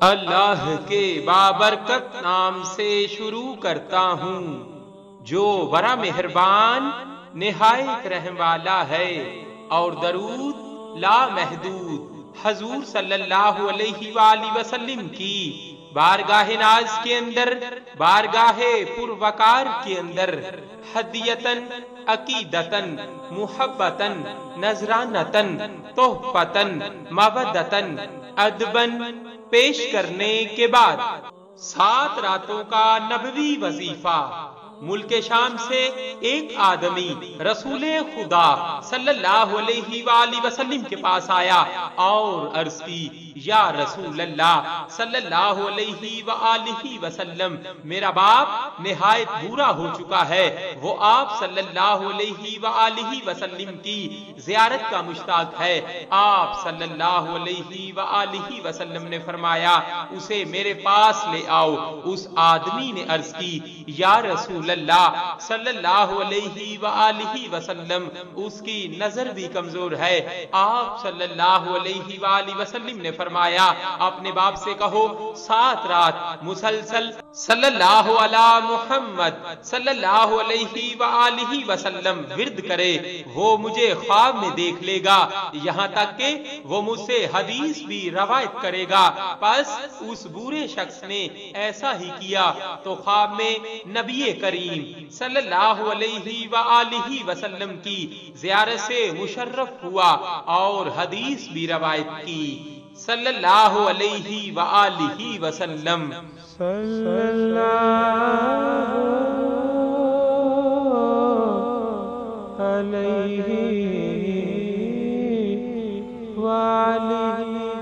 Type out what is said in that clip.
اللہ کے بابرکت نام سے شروع کرتا ہوں جو بڑا مہربان نہایت رحم والا ہے، اور درود لا محدود حضور صلی اللہ علیہ وآلہ وسلم کی بارگاہ ناز کے اندر، بارگاہ پروقار کے اندر ہدیتن، عقیدتن، محبتن، نذرانتن، تحفتن، مودتن، ادبن پیش کرنے کے بعد 7 راتوں کا نبوی وظیفہ ملک شام سے ایک آدمی رسول خدا صلی اللہ علیہ وآلہ وسلم کے پاس آیا اور عرض کی، یا رسول اللہ صلی اللہ علیہ وآلہ وسلم، میرا باپ نہایت بوڑھا ہو چکا ہے، وہ آپ صلی اللہ علیہ وآلہ وسلم کی زیارت کا مشتاق ہے۔ آپ صلی اللہ علیہ وآلہ وسلم نے فرمایا، اسے میرے پاس لے آؤ۔ اس آدمی نے عرض کی، یا رسول اللہ صلی اللہ علیہ وآلہ وسلم، اس کی نظر بھی کمزور ہے۔ آپ صلی اللہ علیہ وآلہ وسلم نے فرمایا، اپنے باپ سے کہو 7 رات مسلسل صلی اللہ علی محمد صلی اللہ علیہ وآلہ وسلم ورد کرے، وہ مجھے خواب میں دیکھ لے گا، یہاں تک کہ وہ مجھ سے حدیث بھی روایت کرے گا۔ پس اس بورے شخص نے ایسا ہی کیا تو خواب میں نبی کریم صلی اللہ علیہ وآلہ وسلم کی زیارت سے مشرف ہوا اور حدیث بھی روایت کی، صلی اللہ علیہ وآلہ وسلم۔ صلی اللہ علیہ وآلہ